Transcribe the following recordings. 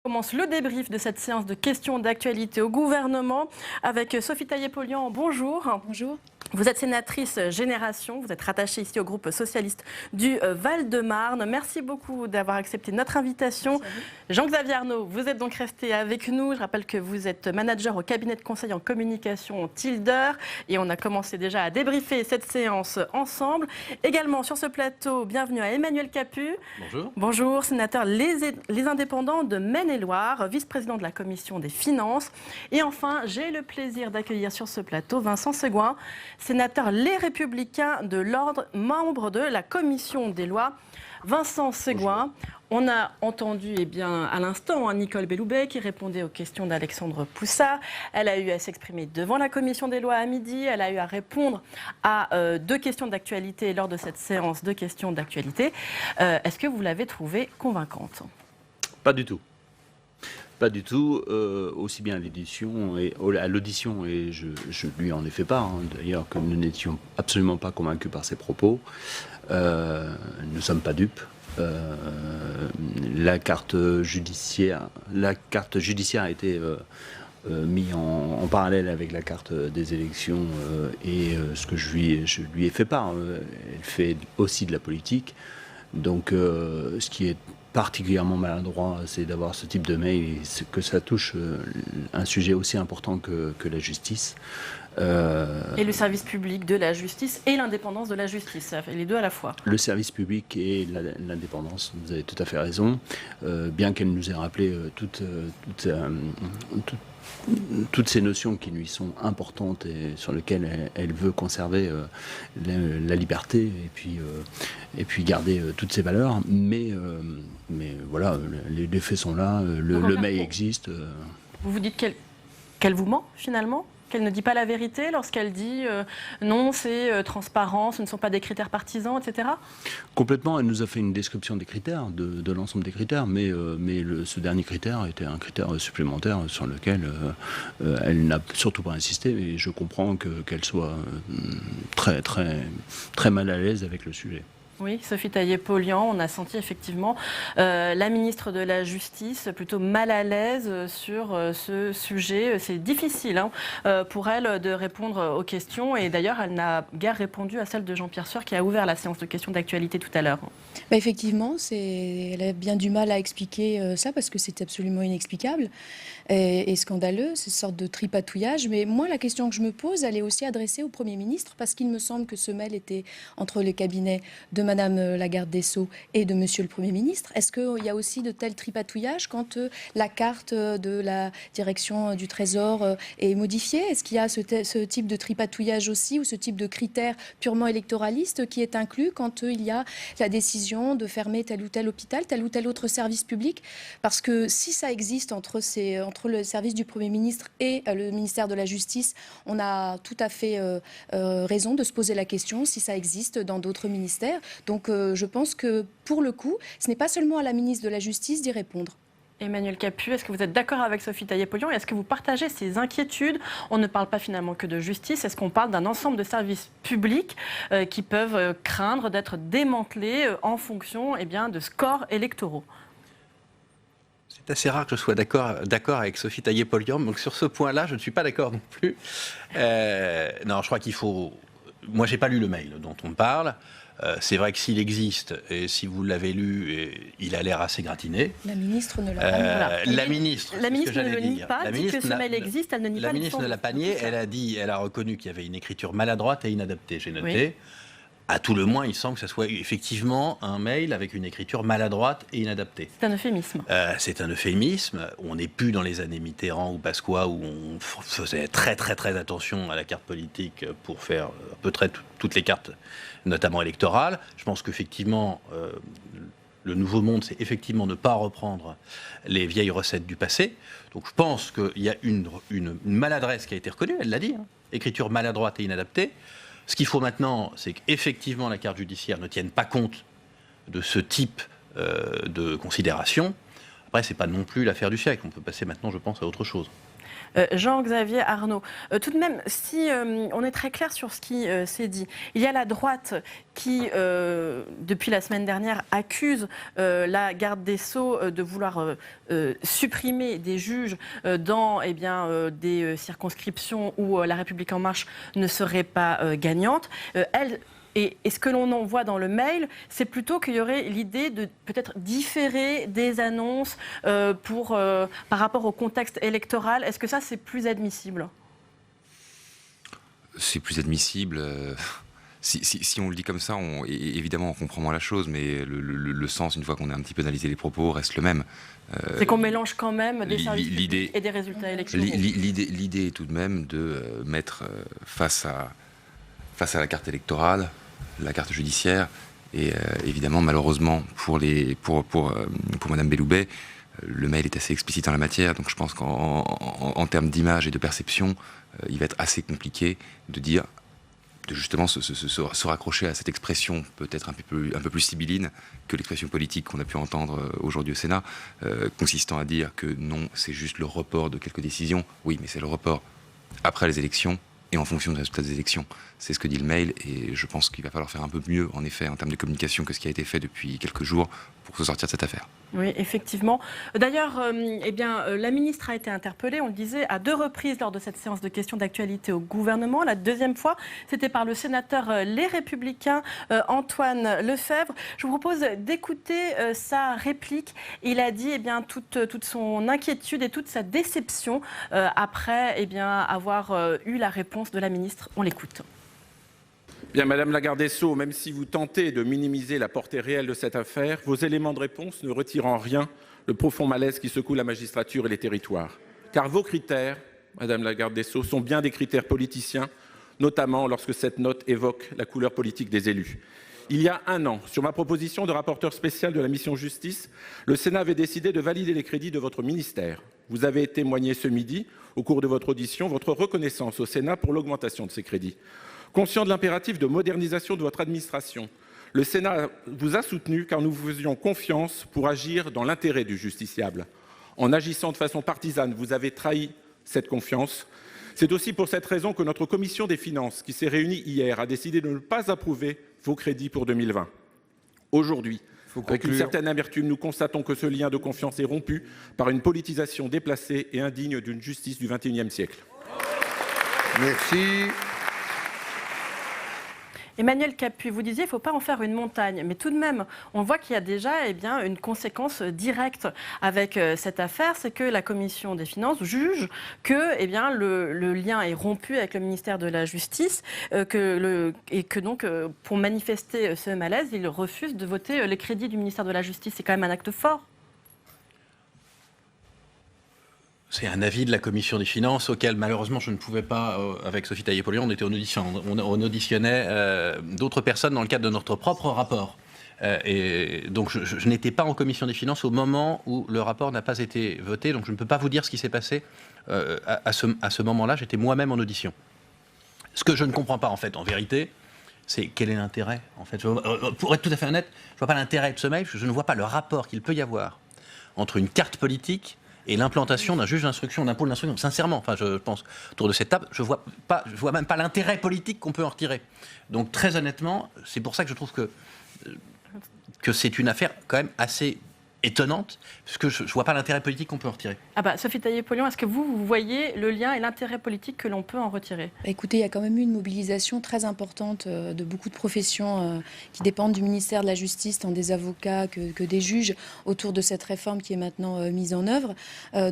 On commence le débrief de cette séance de questions d'actualité au gouvernement avec Sophie Taillé-Polian. Bonjour. Bonjour. Vous êtes sénatrice Génération, vous êtes rattachée ici au groupe socialiste du Val-de-Marne. Merci beaucoup d'avoir accepté notre invitation. Jean-Xavier Arnaud, vous êtes donc resté avec nous. Je rappelle que vous êtes manager au cabinet de conseil en communication Tilder et on a commencé déjà à débriefer cette séance ensemble. Également sur ce plateau, bienvenue à Emmanuel Capus. Bonjour. Bonjour, sénateur Les Indépendants de Maine-et-Loire, vice-président de la commission des finances. Et enfin, j'ai le plaisir d'accueillir sur ce plateau Vincent Segouin, sénateur Les Républicains de l'Ordre, membre de la commission des lois. Vincent Segouin, on a entendu à l'instant Nicole Belloubet qui répondait aux questions d'Alexandre Poussat. Elle a eu à s'exprimer devant la commission des lois à midi. Elle a eu à répondre à deux questions d'actualité lors de cette séance de questions d'actualité. Est-ce que vous l'avez trouvée convaincante ? Pas du tout. Pas du tout, aussi bien à l'audition, et je lui en ai fait part, d'ailleurs, que nous n'étions absolument pas convaincus par ses propos. Nous ne sommes pas dupes. La carte judiciaire a été mise en parallèle avec la carte des élections et ce que je lui ai fait part. Elle fait aussi de la politique. Donc, ce qui est particulièrement maladroit, c'est d'avoir ce type de mail et que ça touche un sujet aussi important que la justice. Et le service public de la justice et l'indépendance de la justice, ça fait les deux à la fois. Le service public et l'indépendance, vous avez tout à fait raison, bien qu'elle nous ait rappelé toutes ces notions qui lui sont importantes et sur lesquelles elle veut conserver la liberté et puis garder toutes ses valeurs. Mais voilà, les faits sont là, le mail existe. Vous vous dites qu'elle vous ment finalement ? Qu'elle ne dit pas la vérité lorsqu'elle dit non, c'est transparent, ce ne sont pas des critères partisans, etc. Complètement, elle nous a fait une description des critères, de l'ensemble des critères, mais ce dernier critère était un critère supplémentaire sur lequel elle n'a surtout pas insisté, et je comprends qu'elle soit très, très, très mal à l'aise avec le sujet. Oui, Sophie Taillé-Polian, on a senti effectivement la ministre de la Justice plutôt mal à l'aise sur ce sujet. C'est difficile pour elle de répondre aux questions et d'ailleurs elle n'a guère répondu à celle de Jean-Pierre Sueur qui a ouvert la séance de questions d'actualité tout à l'heure. Effectivement, elle a bien du mal à expliquer ça parce que c'est absolument inexplicable et scandaleux, c'est une sorte de tripatouillage. Mais moi, la question que je me pose, elle est aussi adressée au Premier ministre parce qu'il me semble que ce mail était entre les cabinets de Madame la garde des Sceaux et de Monsieur le Premier ministre. Est-ce qu'il y a aussi de tels tripatouillages quand la carte de la direction du Trésor est modifiée ? Est-ce qu'il y a ce type de tripatouillage aussi ou ce type de critères purement électoralistes qui est inclus quand il y a la décision de fermer tel ou tel hôpital, tel ou tel autre service public ? Parce que si ça existe entre le service du Premier ministre et le ministère de la Justice, on a tout à fait raison de se poser la question si ça existe dans d'autres ministères. Donc je pense que pour le coup, ce n'est pas seulement à la ministre de la Justice d'y répondre. Emmanuel Capus, est-ce que vous êtes d'accord avec Sophie Taillé-Polian et est-ce que vous partagez ces inquiétudes ? On ne parle pas finalement que de justice, est-ce qu'on parle d'un ensemble de services publics qui peuvent craindre d'être démantelés en fonction de scores électoraux ? C'est assez rare que je sois d'accord avec Sophie Taillé-Polian, donc sur ce point-là, je ne suis pas d'accord non plus. Non, je crois qu'il faut... Moi, je n'ai pas lu le mail dont on parle. C'est vrai que s'il existe, et si vous l'avez lu, il a l'air assez gratiné. La ministre ne l'a pas nié. La ministre ne le nie pas, dit que ce mail existe, elle ne nie pas. La ministre ne l'a pas nié, elle a reconnu qu'il y avait une écriture maladroite et inadaptée, j'ai noté. Oui. À tout le moins, il semble que ce soit effectivement un mail avec une écriture maladroite et inadaptée. C'est un euphémisme. C'est un euphémisme. On n'est plus dans les années Mitterrand ou Pasqua où on faisait très très très attention à la carte politique pour faire à peu près toutes les cartes, notamment électorales. Je pense qu'effectivement, le nouveau monde, c'est effectivement ne pas reprendre les vieilles recettes du passé. Donc je pense qu'il y a une maladresse qui a été reconnue, elle l'a dit, écriture maladroite et inadaptée. Ce qu'il faut maintenant, c'est qu'effectivement la carte judiciaire ne tienne pas compte de ce type de considération. Après, c'est pas non plus l'affaire du siècle. On peut passer maintenant, je pense, à autre chose. Jean-Xavier Arnaud, tout de même, si on est très clair sur ce qui s'est dit, il y a la droite qui, depuis la semaine dernière, accuse la garde des Sceaux de vouloir supprimer des juges dans des circonscriptions où La République En Marche ne serait pas gagnante. Et ce que l'on en voit dans le mail, c'est plutôt qu'il y aurait l'idée de peut-être différer des annonces par rapport au contexte électoral. Est-ce que ça, c'est plus admissible ? C'est plus admissible. Si on le dit comme ça, évidemment, on comprend moins la chose, mais le sens, une fois qu'on a un petit peu analysé les propos, reste le même. C'est qu'on mélange quand même des services publics et des résultats électoraux. L'idée est tout de même de mettre face à la carte électorale, la carte judiciaire, et évidemment, malheureusement, pour Madame Belloubet, le mail est assez explicite en la matière, donc je pense qu'en termes d'image et de perception, il va être assez compliqué de dire, de justement se raccrocher à cette expression peut-être un peu plus sibylline que l'expression politique qu'on a pu entendre aujourd'hui au Sénat, consistant à dire que non, c'est juste le report de quelques décisions. Oui, mais c'est le report après les élections, et en fonction des résultats des élections. C'est ce que dit le mail, et je pense qu'il va falloir faire un peu mieux, en effet, en termes de communication que ce qui a été fait depuis quelques jours pour se sortir de cette affaire. Oui, effectivement. D'ailleurs, la ministre a été interpellée, on le disait, à 2 reprises lors de cette séance de questions d'actualité au gouvernement. La deuxième fois, c'était par le sénateur Les Républicains, Antoine Lefèvre. Je vous propose d'écouter sa réplique. Il a dit toute son inquiétude et toute sa déception après avoir eu la réponse de la ministre. On l'écoute. Bien, Madame la garde des Sceaux, même si vous tentez de minimiser la portée réelle de cette affaire, vos éléments de réponse ne retirent en rien le profond malaise qui secoue la magistrature et les territoires. Car vos critères, Madame la garde des Sceaux, sont bien des critères politiciens, notamment lorsque cette note évoque la couleur politique des élus. Il y a 1 an, sur ma proposition de rapporteur spécial de la mission justice, le Sénat avait décidé de valider les crédits de votre ministère. Vous avez témoigné ce midi, au cours de votre audition, votre reconnaissance au Sénat pour l'augmentation de ces crédits. Conscient de l'impératif de modernisation de votre administration, le Sénat vous a soutenu car nous vous faisions confiance pour agir dans l'intérêt du justiciable. En agissant de façon partisane, vous avez trahi cette confiance. C'est aussi pour cette raison que notre commission des finances, qui s'est réunie hier, a décidé de ne pas approuver vos crédits pour 2020. Aujourd'hui, avec une certaine amertume, nous constatons que ce lien de confiance est rompu par une politisation déplacée et indigne d'une justice du XXIe siècle. Merci. Emmanuel Capuy, vous disiez qu'il ne faut pas en faire une montagne, mais tout de même, on voit qu'il y a déjà une conséquence directe avec cette affaire, c'est que la commission des finances juge que le lien est rompu avec le ministère de la Justice et que donc, pour manifester ce malaise, il refuse de voter les crédits du ministère de la Justice. C'est quand même un acte fort. C'est un avis de la commission des finances auquel malheureusement je ne pouvais pas, avec Sophie Taillé-Polian, on était en audition, on auditionnait d'autres personnes dans le cadre de notre propre rapport. Et donc je n'étais pas en commission des finances au moment où le rapport n'a pas été voté, donc je ne peux pas vous dire ce qui s'est passé à ce moment-là, j'étais moi-même en audition. Ce que je ne comprends pas en fait, en vérité, c'est quel est l'intérêt en fait. Pour être tout à fait honnête, je ne vois pas l'intérêt de ce mail, je ne vois pas le rapport qu'il peut y avoir entre une carte politique et l'implantation d'un juge d'instruction, d'un pôle d'instruction. Sincèrement, je pense, autour de cette table, je vois même pas l'intérêt politique qu'on peut en retirer. Donc très honnêtement, c'est pour ça que je trouve que c'est une affaire quand même assez étonnante, parce que je ne vois pas l'intérêt politique qu'on peut en retirer. Sophie Taillé-Polian, est-ce que vous voyez le lien et l'intérêt politique que l'on peut en retirer ? Écoutez, il y a quand même eu une mobilisation très importante de beaucoup de professions qui dépendent du ministère de la Justice, tant des avocats que des juges, autour de cette réforme qui est maintenant mise en œuvre.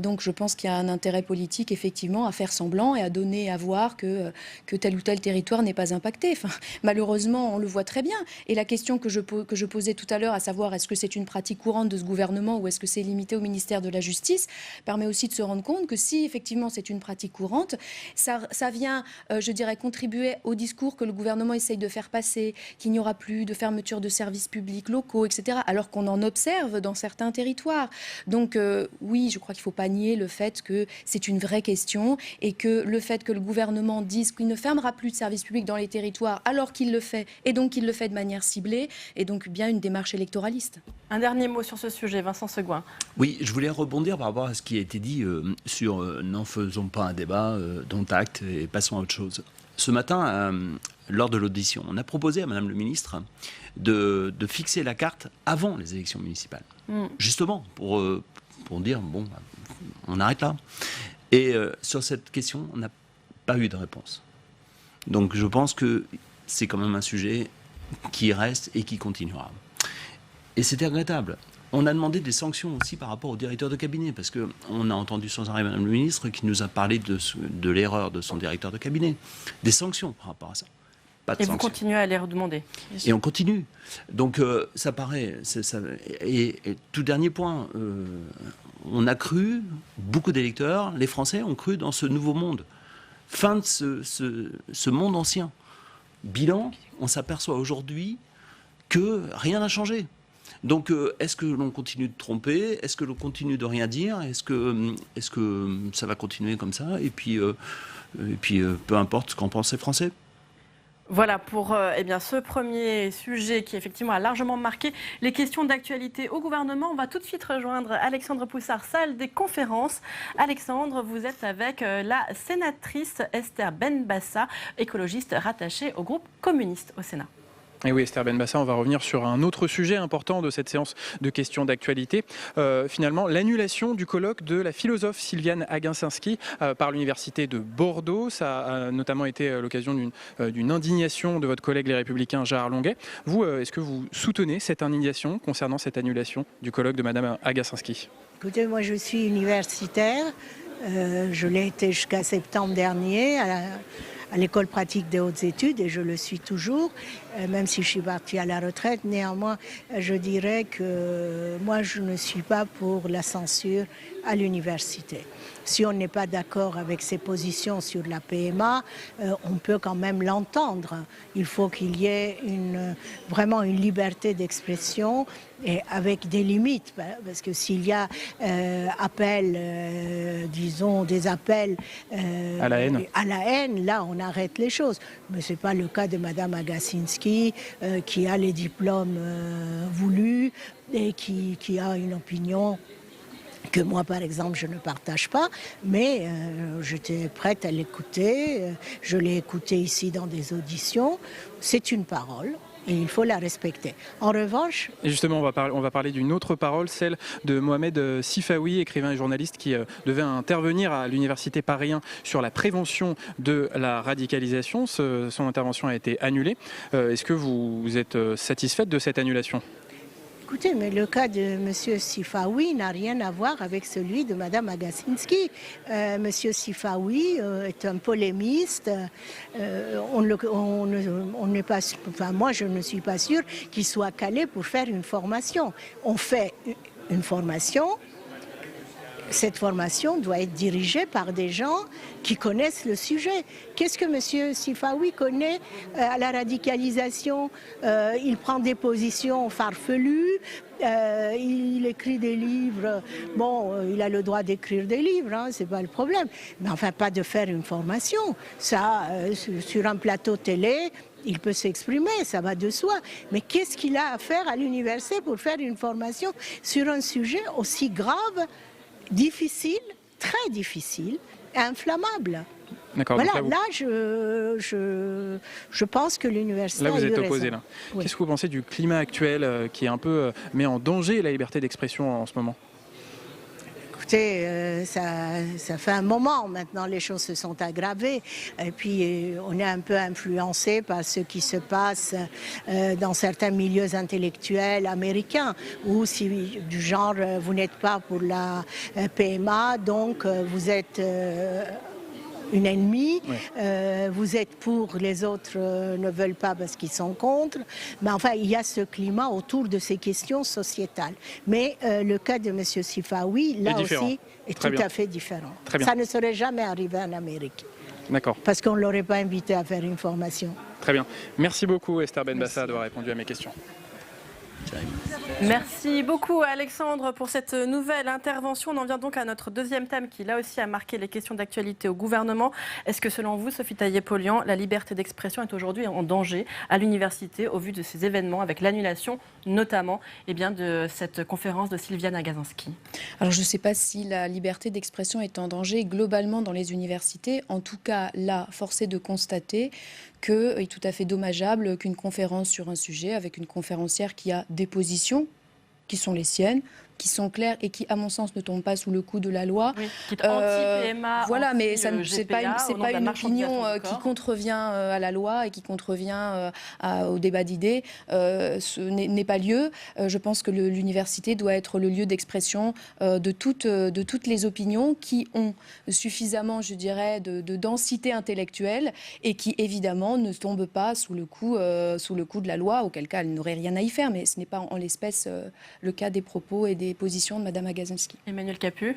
Donc je pense qu'il y a un intérêt politique, effectivement, à faire semblant et à donner à voir que tel ou tel territoire n'est pas impacté. Enfin, malheureusement, on le voit très bien. Et la question que je posais tout à l'heure, à savoir est-ce que c'est une pratique courante de ce gouvernement ou est-ce que c'est limité au ministère de la Justice, permet aussi de se rendre compte que si effectivement c'est une pratique courante, ça vient, je dirais, contribuer au discours que le gouvernement essaye de faire passer, qu'il n'y aura plus de fermeture de services publics locaux, etc., alors qu'on en observe dans certains territoires. Donc oui, je crois qu'il ne faut pas nier le fait que c'est une vraie question et que le fait que le gouvernement dise qu'il ne fermera plus de services publics dans les territoires alors qu'il le fait, et donc qu'il le fait de manière ciblée, est donc bien une démarche électoraliste. Un dernier mot sur ce sujet. sujet. Vincent Segouin. Oui, je voulais rebondir par rapport à ce qui a été dit sur n'en faisons pas un débat, dont acte et passons à autre chose. Ce matin, lors de l'audition, on a proposé à Madame le ministre de fixer la carte avant les élections municipales. Justement, pour dire, bon, on arrête là. Et sur cette question, on n'a pas eu de réponse. Donc je pense que c'est quand même un sujet qui reste et qui continuera. Et c'était regrettable. On a demandé des sanctions aussi par rapport au directeur de cabinet, parce qu'on a entendu sans arrêt Madame le ministre qui nous a parlé de l'erreur de son directeur de cabinet. Des sanctions par rapport à ça. Pas de Et sanctions. vous continuez à les redemander. Et on continue. Donc ça paraît... Et tout dernier point, on a cru, beaucoup d'électeurs, les Français ont cru dans ce nouveau monde. Fin de ce monde ancien. Bilan, on s'aperçoit aujourd'hui que rien n'a changé. Donc, est-ce que l'on continue de tromper? Est-ce que l'on continue de rien dire? Est-ce que ça va continuer comme ça? Et puis, peu importe ce qu'en pensent les Français. Voilà pour ce premier sujet qui effectivement a largement marqué les questions d'actualité au gouvernement. On va tout de suite rejoindre Alexandre Poussard, salle des conférences. Alexandre, vous êtes avec la sénatrice Esther Benbassa, écologiste rattachée au groupe communiste au Sénat. Et oui, Esther Benbassa, on va revenir sur un autre sujet important de cette séance de questions d'actualité. Finalement, l'annulation du colloque de la philosophe Sylviane Agacinski par l'Université de Bordeaux. Ça a notamment été l'occasion d'une indignation de votre collègue Les Républicains, Gérard Longuet. Vous, est-ce que vous soutenez cette indignation concernant cette annulation du colloque de Madame Agacinski? Écoutez, moi je suis universitaire. Je l'ai été jusqu'à septembre dernier à l'école pratique des hautes études et je le suis toujours, même si je suis partie à la retraite. Néanmoins, je dirais que moi, je ne suis pas pour la censure à l'université. Si on n'est pas d'accord avec ses positions sur la PMA, on peut quand même l'entendre. Il faut qu'il y ait vraiment une liberté d'expression et avec des limites. Parce que s'il y a des appels à la haine, là, on arrête les choses. Mais ce n'est pas le cas de Mme Agacinski, qui a les diplômes voulus et qui a une opinion que moi, par exemple, je ne partage pas, mais j'étais prête à l'écouter. Je l'ai écouté ici dans des auditions. C'est une parole. Et il faut la respecter. En revanche... Et justement, on va parler d'une autre parole, celle de Mohamed Sifawi, écrivain et journaliste qui devait intervenir à l'université Paris 1 sur la prévention de la radicalisation. Son intervention a été annulée. Est-ce que vous êtes satisfaite de cette annulation ? Écoutez, mais le cas de M. Sifawi n'a rien à voir avec celui de Mme Agacinski. M. Sifawi est un polémiste. Moi, je ne suis pas sûre qu'il soit calé pour faire une formation. On fait une formation. Cette formation doit être dirigée par des gens qui connaissent le sujet. Qu'est-ce que M. Sifawi connaît à la radicalisation? Il prend des positions farfelues, il écrit des livres. Bon, il a le droit d'écrire des livres, hein, c'est pas le problème. Mais enfin, pas de faire une formation. Ça, sur un plateau télé, il peut s'exprimer, ça va de soi. Mais qu'est-ce qu'il a à faire à l'université pour faire une formation sur un sujet aussi grave, difficile, très difficile, inflammable? D'accord. Voilà, là, je pense que l'université là, vous êtes opposé, raison. là. Oui. Qu'est-ce que vous pensez du climat actuel qui est un peu met en danger la liberté d'expression en ce moment? Écoutez, ça fait un moment maintenant, les choses se sont aggravées et puis on est un peu influencé par ce qui se passe dans certains milieux intellectuels américains où si du genre vous n'êtes pas pour la PMA, donc vous êtes une ennemie, oui. Vous êtes pour, les autres ne veulent pas parce qu'ils sont contre. Mais enfin, il y a ce climat autour de ces questions sociétales. Mais le cas de M. Sifawi, là aussi, est tout à fait différent. Ça ne serait jamais arrivé en Amérique. D'accord. Parce qu'on ne l'aurait pas invité à faire une formation. Très bien. Merci beaucoup Esther Benbassa d'avoir répondu à mes questions. terrible. Merci beaucoup Alexandre pour cette nouvelle intervention. On en vient donc à notre deuxième thème qui là aussi a marqué les questions d'actualité au gouvernement. Est-ce que selon vous, Sophie Taillé-Polian, la liberté d'expression est aujourd'hui en danger à l'université au vu de ces événements avec l'annulation notamment de cette conférence de Sylviane Agacinski? Alors je ne sais pas si la liberté d'expression est en danger globalement dans les universités. En tout cas, là, force est de constater qu'il est tout à fait dommageable qu'une conférence sur un sujet avec une conférencière qui a des positions qui sont les siennes, qui sont claires et qui, à mon sens, ne tombent pas sous le coup de la loi. Oui, qui est anti-PMA, voilà, mais ce n'est pas une opinion qui contrevient à la loi et qui contrevient au débat d'idées. Ce n'est pas lieu. Je pense que l'université doit être le lieu d'expression de toutes les opinions qui ont suffisamment, je dirais, de densité intellectuelle et qui, évidemment, ne tombent pas sous le coup de la loi, auquel cas elle n'aurait rien à y faire. Mais ce n'est pas en l'espèce le cas des propos et des positions de Mme Agacinski. Emmanuel Capu.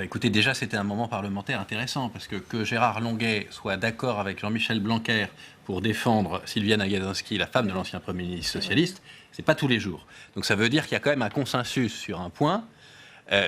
Écoutez, déjà, c'était un moment parlementaire intéressant, parce que Gérard Longuet soit d'accord avec Jean-Michel Blanquer pour défendre Sylviane Agacinski, la femme de l'ancien Premier ministre socialiste, c'est pas tous les jours. Donc ça veut dire qu'il y a quand même un consensus sur un point,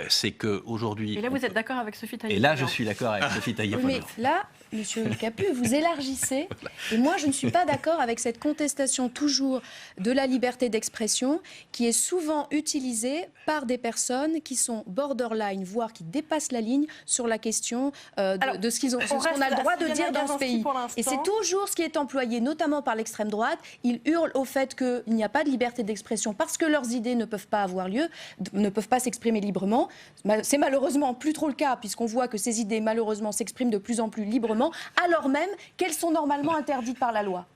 c'est qu'aujourd'hui... Et là, vous êtes d'accord avec Sophie Taillé-Polian? Et là, je suis d'accord avec Sophie Taillé-Polian. Mais là, Monsieur Capu, vous élargissez. Et moi, je ne suis pas d'accord avec cette contestation toujours de la liberté d'expression qui est souvent utilisée par des personnes qui sont borderline, voire qui dépassent la ligne sur la question de ce qu'on a le droit de dire dans ce pays. Et c'est toujours ce qui est employé, notamment par l'extrême droite. Ils hurlent au fait qu'il n'y a pas de liberté d'expression parce que leurs idées ne peuvent pas avoir lieu, ne peuvent pas s'exprimer librement. C'est malheureusement plus trop le cas, puisqu'on voit que ces idées, malheureusement, s'expriment de plus en plus librement, alors même qu'elles sont normalement interdites par la loi.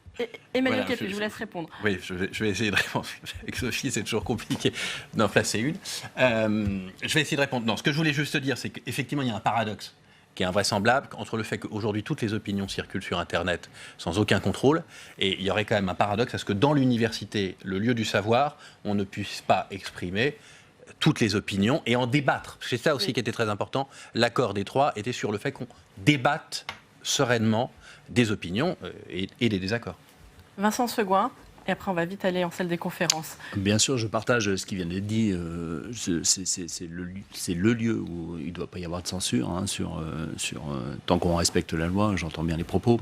Emmanuel Capu, je vous laisse répondre. Oui, je vais essayer de répondre. Avec Sophie, c'est toujours compliqué d'en placer une. Je vais essayer de répondre. Non, ce que je voulais juste dire, c'est qu'effectivement, il y a un paradoxe qui est invraisemblable entre le fait qu'aujourd'hui, toutes les opinions circulent sur Internet sans aucun contrôle. Et il y aurait quand même un paradoxe à ce que dans l'université, le lieu du savoir, on ne puisse pas exprimer toutes les opinions et en débattre. C'est ça aussi qui était très important. L'accord des trois était sur le fait qu'on débatte sereinement des opinions et des désaccords. Vincent Segouin, et après on va vite aller en salle des conférences. Bien sûr, je partage ce qui vient d'être dit. C'est le lieu où il ne doit pas y avoir de censure. Tant qu'on respecte la loi, j'entends bien les propos.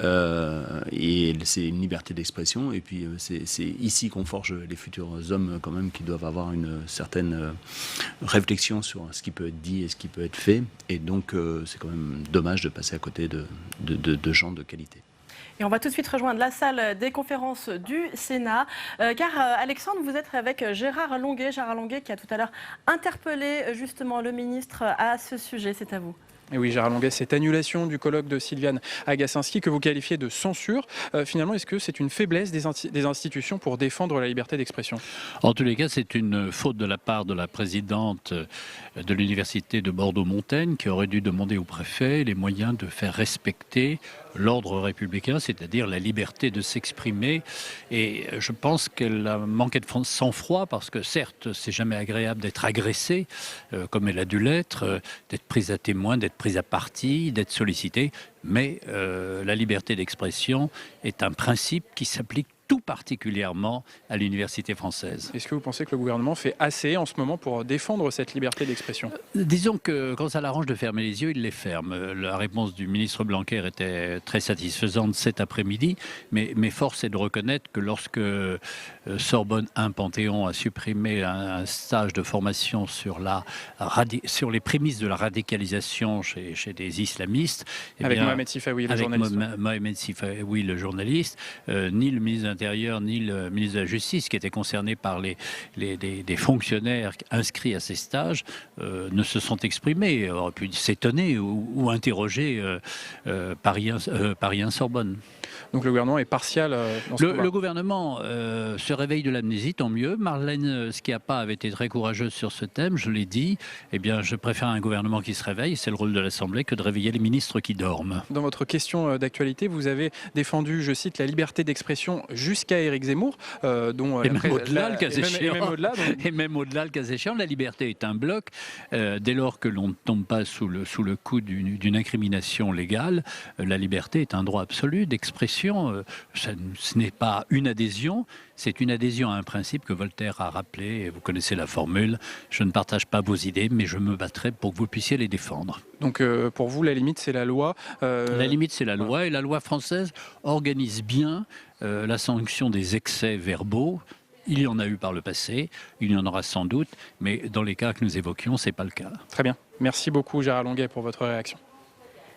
Et c'est une liberté d'expression. Et puis c'est ici qu'on forge les futurs hommes quand même qui doivent avoir une certaine réflexion sur ce qui peut être dit et ce qui peut être fait. Et donc c'est quand même dommage de passer à côté de gens de qualité. Et on va tout de suite rejoindre la salle des conférences du Sénat, car Alexandre, vous êtes avec Gérard Longuet qui a tout à l'heure interpellé justement le ministre à ce sujet. C'est à vous. Et oui, Gérard Longuet, cette annulation du colloque de Sylviane Agacinski que vous qualifiez de censure, finalement, est-ce que c'est une faiblesse des institutions pour défendre la liberté d'expression? En tous les cas, c'est une faute de la part de la présidente de l'université de Bordeaux-Montaigne qui aurait dû demander au préfet les moyens de faire respecter l'ordre républicain, c'est-à-dire la liberté de s'exprimer. Et je pense qu'elle a manqué de sang-froid parce que certes, c'est jamais agréable d'être agressé, comme elle a dû l'être, d'être prise à témoin, d'être prise à partie, d'être sollicitée. Mais la liberté d'expression est un principe qui s'applique tout particulièrement à l'université française. Est-ce que vous pensez que le gouvernement fait assez en ce moment pour défendre cette liberté d'expression? Disons que quand ça l'arrange de fermer les yeux, il les ferme. La réponse du ministre Blanquer était très satisfaisante cet après-midi, mais force est de reconnaître que lorsque Sorbonne 1 Panthéon a supprimé un stage de formation sur les prémices de la radicalisation chez des islamistes... Avec Mohamed Sifaoui, le journaliste. Mohamed Sifaoui, le journaliste, ni le ministre de l'Intérieur ni le ministre de la Justice, qui étaient concernés par des fonctionnaires inscrits à ces stages, ne se sont exprimés, auraient pu s'étonner ou interroger Paris 1 Sorbonne. Donc le gouvernement est partial dans ce Le gouvernement se réveille de l'amnésie, tant mieux. Marlène Schiappa avait été très courageuse sur ce thème, je l'ai dit. Eh bien, je préfère un gouvernement qui se réveille, c'est le rôle de l'Assemblée, que de réveiller les ministres qui dorment. Dans votre question d'actualité, vous avez défendu, je cite, la liberté d'expression jusqu'à Éric Zemmour, dont et même au-delà, le cas échéant. Et même au-delà, le cas échéant, la liberté est un bloc. Dès lors que l'on ne tombe pas sous le coup d'une incrimination légale, la liberté est un droit absolu d'expression d'expression, ce n'est pas une adhésion, c'est une adhésion à un principe que Voltaire a rappelé, et vous connaissez la formule, je ne partage pas vos idées, mais je me battrai pour que vous puissiez les défendre. Donc pour vous, la limite, c'est la loi. La limite, c'est la loi, et la loi française organise bien la sanction des excès verbaux. Il y en a eu par le passé, il y en aura sans doute, mais dans les cas que nous évoquions, ce n'est pas le cas. Très bien. Merci beaucoup, Gérard Longuet, pour votre réaction.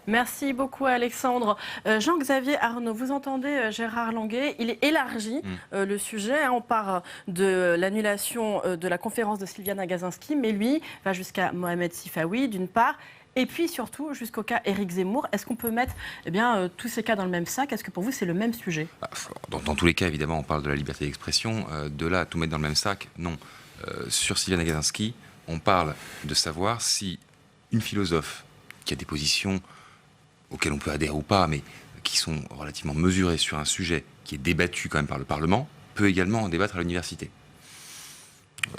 Merci beaucoup Alexandre. Jean-Xavier Arnaud, vous entendez Gérard Longuet, il élargit le sujet. On part de l'annulation de la conférence de Sylviane Agacinski, mais lui va jusqu'à Mohamed Sifawi d'une part, et puis surtout jusqu'au cas Éric Zemmour. Est-ce qu'on peut mettre tous ces cas dans le même sac? Est-ce que pour vous c'est le même sujet? Dans tous les cas, évidemment, on parle de la liberté d'expression. De là à tout mettre dans le même sac, non. Sur Sylviane Agacinski, on parle de savoir si une philosophe qui a des positions auxquelles on peut adhérer ou pas, mais qui sont relativement mesurées sur un sujet qui est débattu quand même par le Parlement, peut également en débattre à l'université.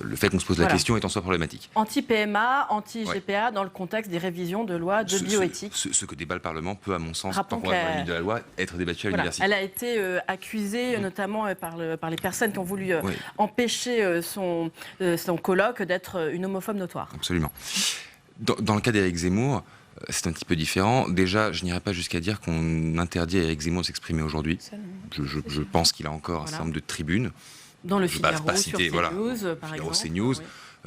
Le fait qu'on se pose la question est en soi problématique. Anti-PMA, anti-GPA, dans le contexte des révisions de loi de bioéthique. Ce que débat le Parlement peut, à mon sens, par rapport à la limite de la loi, être débattu à l'université. Elle a été accusée, notamment par les personnes qui ont voulu empêcher son colloque d'être une homophobe notoire. Absolument. Dans le cas d'Éric Zemmour, c'est un petit peu différent. Déjà, je n'irai pas jusqu'à dire qu'on interdit à Éric Zemmour de s'exprimer aujourd'hui. Je pense qu'il a encore un certain nombre de tribunes. Dans le Figaro, sur CNews, par exemple. CNews.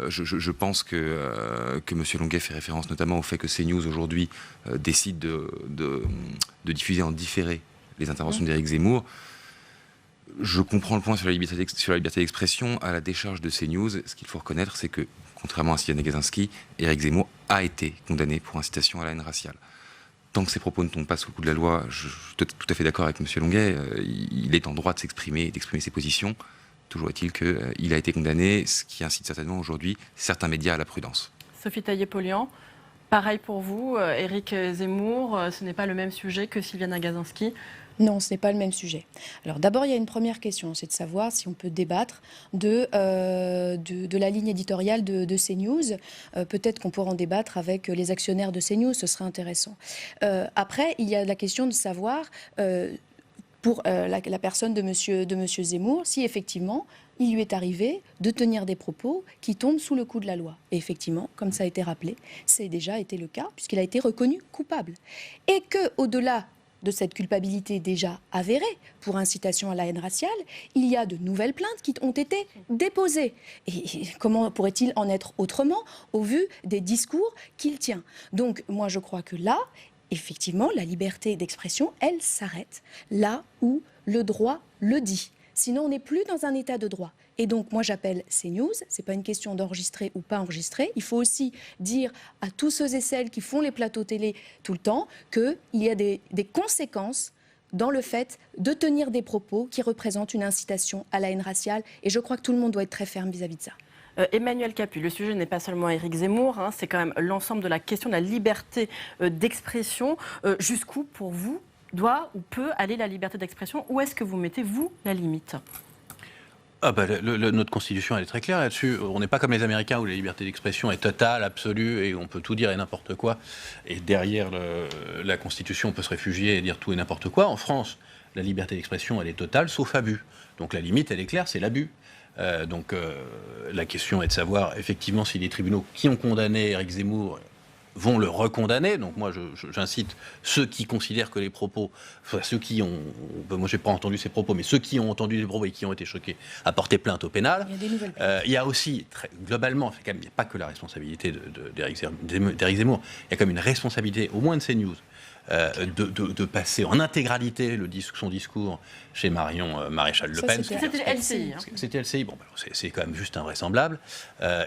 Je pense que M. Longuet fait référence notamment au fait que CNews, aujourd'hui, décide de diffuser en différé les interventions d'Éric Zemmour. Je comprends le point sur la liberté d'expression. À la décharge de CNews, ce qu'il faut reconnaître, c'est que, contrairement à Sylviane Agacinski, Éric Zemmour a été condamné pour incitation à la haine raciale. Tant que ces propos ne tombent pas sous le coup de la loi, je suis tout à fait d'accord avec M. Longuet, il est en droit de s'exprimer et d'exprimer ses positions. Toujours est-il qu'il a été condamné, ce qui incite certainement aujourd'hui certains médias à la prudence. Sophie Taillé-Polian, pareil pour vous, Éric Zemmour, ce n'est pas le même sujet que Sylviane Agacinski? Non, ce n'est pas le même sujet. Alors d'abord, il y a une première question, c'est de savoir si on peut débattre de la ligne éditoriale de CNews. Peut-être qu'on pourra en débattre avec les actionnaires de CNews, ce serait intéressant. Après, il y a la question de savoir, pour la personne de monsieur Zemmour, si effectivement il lui est arrivé de tenir des propos qui tombent sous le coup de la loi. Et effectivement, comme ça a été rappelé, c'est déjà été le cas, puisqu'il a été reconnu coupable. Et qu'au-delà de cette culpabilité déjà avérée pour incitation à la haine raciale, il y a de nouvelles plaintes qui ont été déposées. Et comment pourrait-il en être autrement au vu des discours qu'il tient? Donc moi je crois que là, effectivement, la liberté d'expression, elle s'arrête là où le droit le dit. Sinon, on n'est plus dans un état de droit. Et donc, moi, j'appelle CNews. Ce n'est pas une question d'enregistrer ou pas enregistrer. Il faut aussi dire à tous ceux et celles qui font les plateaux télé tout le temps qu'il y a des conséquences dans le fait de tenir des propos qui représentent une incitation à la haine raciale. Et je crois que tout le monde doit être très ferme vis-à-vis de ça. Emmanuel Capu, le sujet n'est pas seulement Éric Zemmour, c'est quand même l'ensemble de la question de la liberté d'expression. Jusqu'où, pour vous, doit ou peut aller la liberté d'expression? Où est-ce que vous mettez, vous, la limite? Notre constitution, elle est très claire là-dessus. On n'est pas comme les Américains où la liberté d'expression est totale, absolue, et on peut tout dire et n'importe quoi. Et derrière la constitution, on peut se réfugier et dire tout et n'importe quoi. En France, la liberté d'expression, elle est totale, sauf abus. Donc la limite, elle est claire, c'est l'abus. La question est de savoir, effectivement, si les tribunaux qui ont condamné Éric Zemmour vont le recondamner. Donc moi, j'incite ceux qui considèrent que les propos, enfin, ceux qui ont, moi j'ai pas entendu ces propos, mais ceux qui ont entendu les propos et qui ont été choqués, à porter plainte au pénal. Il y a des nouvelles plaintes. Il y a aussi, globalement, il n'y a pas que la responsabilité d'Éric Zemmour, il y a quand même une responsabilité, au moins de CNews, de passer en intégralité son discours chez Marion Maréchal Le Pen. C'était LCI. C'était LCI. Bon, c'est quand même juste invraisemblable.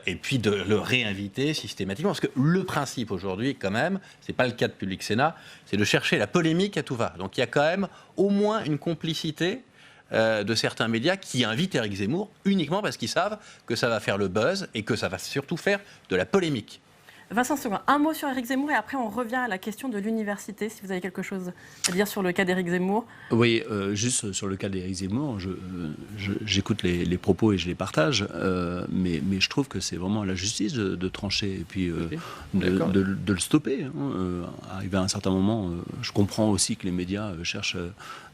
Et puis de le réinviter systématiquement. Parce que le principe aujourd'hui, quand même, c'est pas le cas de Public Sénat, c'est de chercher la polémique à tout va. Donc il y a quand même au moins une complicité de certains médias qui invitent Éric Zemmour uniquement parce qu'ils savent que ça va faire le buzz et que ça va surtout faire de la polémique. Vincent Segouin, un mot sur Éric Zemmour et après on revient à la question de l'université, si vous avez quelque chose à dire sur le cas d'Éric Zemmour. Oui, juste sur le cas d'Éric Zemmour, j'écoute les propos et je les partage, mais je trouve que c'est vraiment à la justice de trancher et puis de le stopper. Arrivé à un certain moment, je comprends aussi que les médias cherchent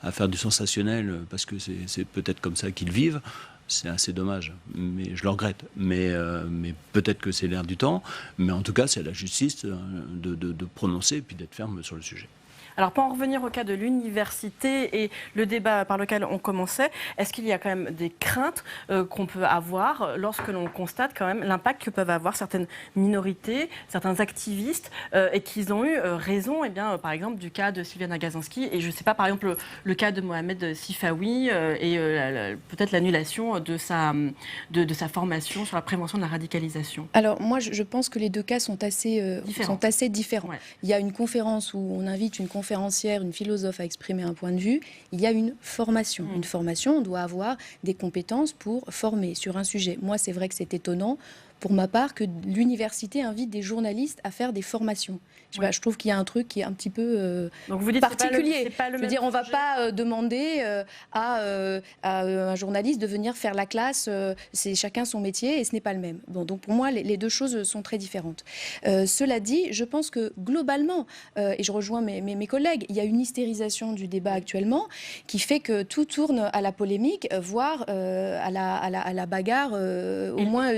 à faire du sensationnel parce que c'est peut-être comme ça qu'ils vivent. C'est assez dommage, mais je le regrette. Mais peut-être que c'est l'air du temps. Mais en tout cas, c'est à la justice de prononcer et puis d'être ferme sur le sujet. Alors, pour en revenir au cas de l'université et le débat par lequel on commençait, est-ce qu'il y a quand même des craintes qu'on peut avoir lorsque l'on constate quand même l'impact que peuvent avoir certaines minorités, certains activistes, et qu'ils ont eu raison, par exemple, du cas de Sylviane Agacinski, et je ne sais pas, par exemple, le cas de Mohamed Sifawi, et peut-être l'annulation de sa formation sur la prévention de la radicalisation. Alors, moi, je pense que les deux cas sont assez différents. Ouais. Il y a une conférence où on invite une conférencière, une philosophe à exprimer un point de vue, il y a une formation. Une formation, on doit avoir des compétences pour former sur un sujet. Moi, c'est vrai que c'est étonnant, pour ma part, que l'université invite des journalistes à faire des formations. Je trouve qu'il y a un truc qui est un petit peu Donc vous dites particulier. C'est pas le Je veux dire, on ne va pas demander à un journaliste de venir faire la classe. C'est chacun son métier et ce n'est pas le même. Bon, donc pour moi, les deux choses sont très différentes. Cela dit, je pense que globalement, et je rejoins mes collègues, il y a une hystérisation du débat actuellement qui fait que tout tourne à la polémique, voire à la bagarre, au moins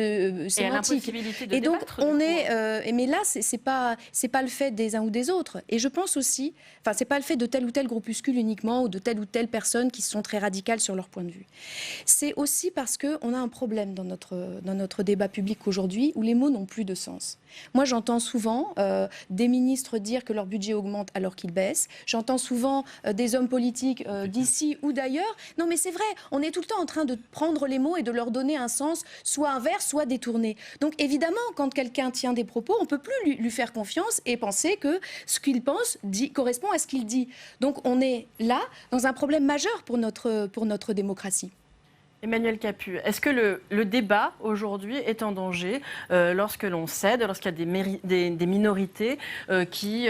sémantique. Et donc, on est... mais là, c'est pas le fait des uns ou des autres. Et je pense aussi, c'est pas le fait de tel ou tel groupuscule uniquement ou de telle ou telle personne qui sont très radicales sur leur point de vue. C'est aussi parce qu'on a un problème dans notre débat public aujourd'hui où les mots n'ont plus de sens. Moi, j'entends souvent des ministres dire que leur budget augmente alors qu'il baisse. J'entends souvent des hommes politiques d'ici ou d'ailleurs. Non, mais c'est vrai, on est tout le temps en train de prendre les mots et de leur donner un sens, soit inverse, soit détourné. Donc, évidemment, quand quelqu'un tient des propos, on ne peut plus lui faire confiance et penser que ce qu'il pense correspond à ce qu'il dit. Donc, on est là dans un problème majeur pour notre démocratie. Emmanuel Capus, est-ce que le débat aujourd'hui est en danger lorsque l'on cède, lorsqu'il y a des minorités qui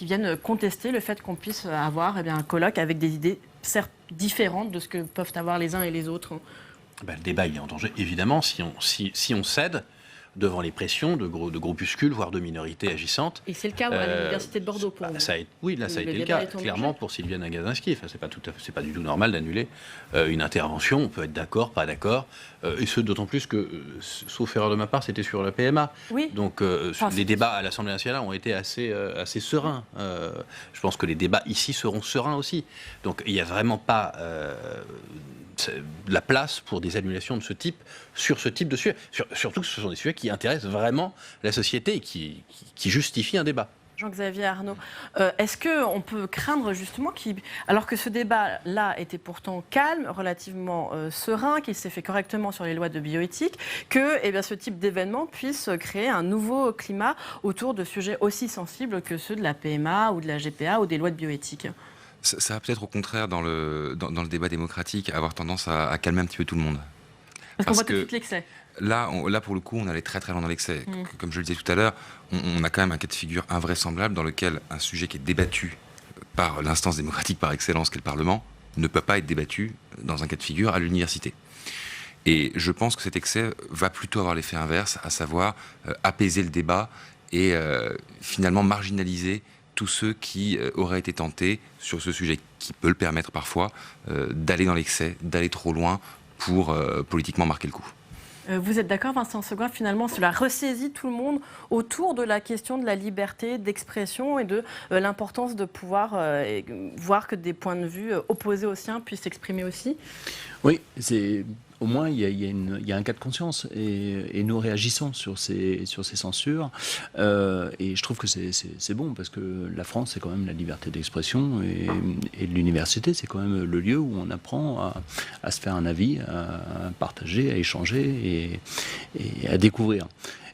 viennent contester le fait qu'on puisse avoir un colloque avec des idées certes différentes de ce que peuvent avoir les uns et les autres? Le débat il est en danger, évidemment, si on cède devant les pressions de groupuscules, voire de minorités agissantes. Et c'est le cas à l'Université de Bordeaux pour vous. Oui, là ça a été le cas, clairement pour Sylviane Agacinski. C'est pas du tout normal d'annuler une intervention. On peut être d'accord, pas d'accord, et ce d'autant plus que, sauf erreur de ma part, c'était sur la PMA. Oui. Donc les débats à l'Assemblée nationale ont été assez sereins. Je pense que les débats ici seront sereins aussi. Donc il n'y a vraiment pas la place pour des annulations de ce type sur ce type de sujet. Surtout que ce sont des sujets qui intéressent vraiment la société et qui justifient un débat. Jean-Xavier Arnaud, est-ce qu'on peut craindre justement, alors que ce débat-là était pourtant calme, relativement serein, qu'il s'est fait correctement sur les lois de bioéthique, que ce type d'événement puisse créer un nouveau climat autour de sujets aussi sensibles que ceux de la PMA ou de la GPA ou des lois de bioéthique? Ça va peut-être au contraire dans le débat démocratique avoir tendance à calmer un petit peu tout le monde. Parce qu'on voit tout de suite l'excès. Là, pour le coup, on allait très très loin dans l'excès. Comme je le disais tout à l'heure, on a quand même un cas de figure invraisemblable dans lequel un sujet qui est débattu par l'instance démocratique par excellence qu'est le Parlement ne peut pas être débattu dans un cas de figure à l'université. Et je pense que cet excès va plutôt avoir l'effet inverse, à savoir apaiser le débat et finalement marginaliser tous ceux qui auraient été tentés sur ce sujet, qui peut le permettre parfois d'aller dans l'excès, d'aller trop loin pour politiquement marquer le coup. Vous êtes d'accord, Vincent Segouin, finalement, cela ressaisit tout le monde autour de la question de la liberté d'expression et de l'importance de pouvoir voir que des points de vue opposés aux siens puissent s'exprimer aussi? Oui, au moins, il y a un cas de conscience et nous réagissons sur ces censures. Et je trouve que c'est bon parce que la France, c'est quand même la liberté d'expression et l'université, c'est quand même le lieu où on apprend à se faire un avis, à partager, à échanger et à découvrir.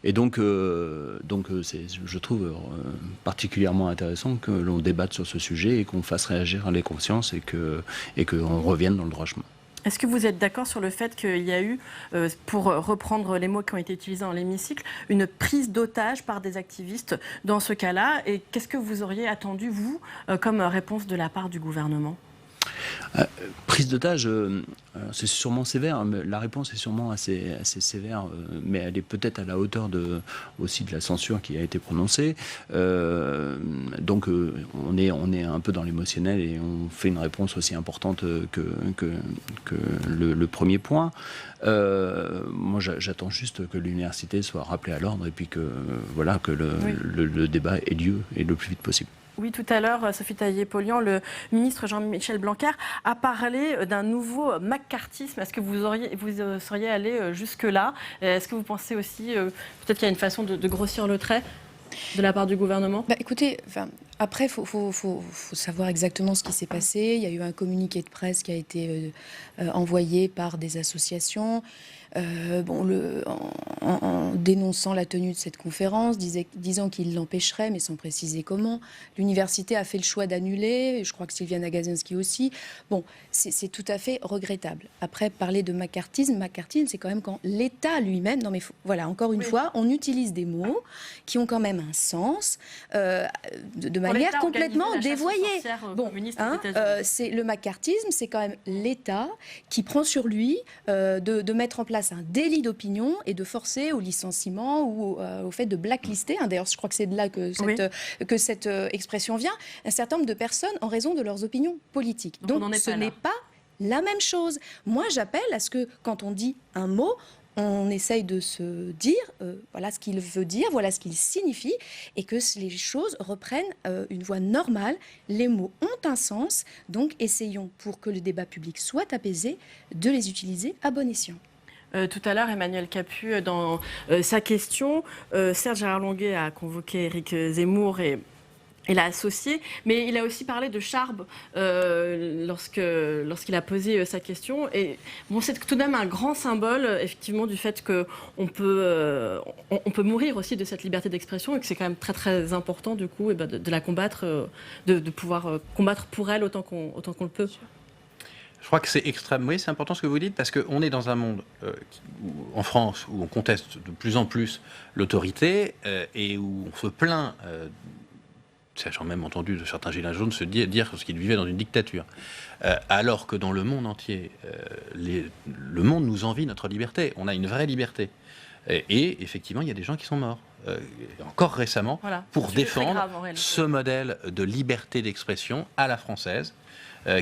Et donc je trouve particulièrement intéressant que l'on débatte sur ce sujet et qu'on fasse réagir les consciences et qu'on revienne dans le droit chemin. Est-ce que vous êtes d'accord sur le fait qu'il y a eu, pour reprendre les mots qui ont été utilisés dans l'hémicycle, une prise d'otage par des activistes dans ce cas-là? Et qu'est-ce que vous auriez attendu, vous, comme réponse de la part du gouvernement? Prise d'otage, c'est sûrement sévère. Mais la réponse est sûrement assez sévère, mais elle est peut-être à la hauteur aussi de la censure qui a été prononcée. Donc on est un peu dans l'émotionnel et on fait une réponse aussi importante que le premier point. Moi, j'attends juste que l'université soit rappelée à l'ordre et puis que le débat ait lieu et le plus vite possible. Oui, tout à l'heure, Sophie Taillé-Polian, le ministre Jean-Michel Blanquer a parlé d'un nouveau macartisme. Est-ce que vous seriez allé jusque-là? Est-ce que vous pensez aussi, peut-être qu'il y a une façon de grossir le trait de la part du gouvernement? Écoutez, après, il faut savoir exactement ce qui s'est passé. Il y a eu un communiqué de presse qui a été envoyé par des associations. En dénonçant la tenue de cette conférence, disant qu'il l'empêcherait, mais sans préciser comment. L'université a fait le choix d'annuler, je crois que Sylviane Agacinski aussi. Bon, c'est tout à fait regrettable. Après, parler de macartisme, c'est quand même quand l'État lui-même... Non mais voilà, encore une fois, on utilise des mots qui ont quand même un sens de manière complètement dévoyée. Bon, c'est le macartisme, c'est quand même l'État qui prend sur lui de mettre en place un délit d'opinion et de forcer au licenciement ou au fait de blacklister, d'ailleurs je crois que c'est de là que cette expression vient, un certain nombre de personnes en raison de leurs opinions politiques. Donc ce n'est pas la même chose. Moi j'appelle à ce que quand on dit un mot, on essaye de se dire, voilà ce qu'il veut dire, voilà ce qu'il signifie, et que les choses reprennent une voie normale. Les mots ont un sens, donc essayons, pour que le débat public soit apaisé, de les utiliser à bon escient. Tout à l'heure, Emmanuel Capus, dans sa question, Serge Gérard Longuet a convoqué Éric Zemmour et l'a associé, mais il a aussi parlé de Charb lorsqu'il a posé sa question. Et bon, c'est tout de même un grand symbole, effectivement, du fait qu'on peut mourir aussi de cette liberté d'expression et que c'est quand même très très important du coup de la combattre, de pouvoir combattre pour elle autant qu'on le peut. Je crois que c'est extrêmement... Oui, c'est important ce que vous dites, parce qu'on est dans un monde, en France, où on conteste de plus en plus l'autorité et où on se plaint, j'ai même entendu de certains gilets jaunes se dire qu'ils vivaient dans une dictature, alors que dans le monde entier, le monde nous envie notre liberté. On a une vraie liberté. Et effectivement, il y a des gens qui sont morts. Encore récemment, pour défendre ce modèle de liberté d'expression à la française,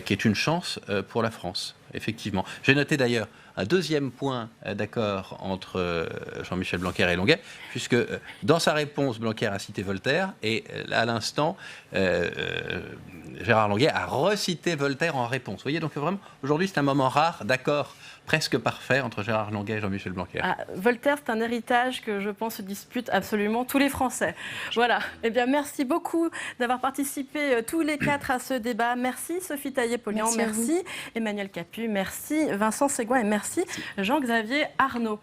qui est une chance pour la France, effectivement. J'ai noté d'ailleurs un deuxième point d'accord entre Jean-Michel Blanquer et Longuet, puisque dans sa réponse, Blanquer a cité Voltaire, et à l'instant, Gérard Longuet a recité Voltaire en réponse. Vous voyez, donc vraiment, aujourd'hui, c'est un moment rare d'accord presque parfait entre Gérard Longuet et Jean-Michel Blanquer. Voltaire, c'est un héritage que je pense se disputent absolument tous les Français. Voilà. Eh bien, merci beaucoup d'avoir participé tous les quatre à ce débat. Merci Sophie Taillé-Polian, merci Emmanuel Capus, merci Vincent Segouin et merci Jean-Xavier Arnaud.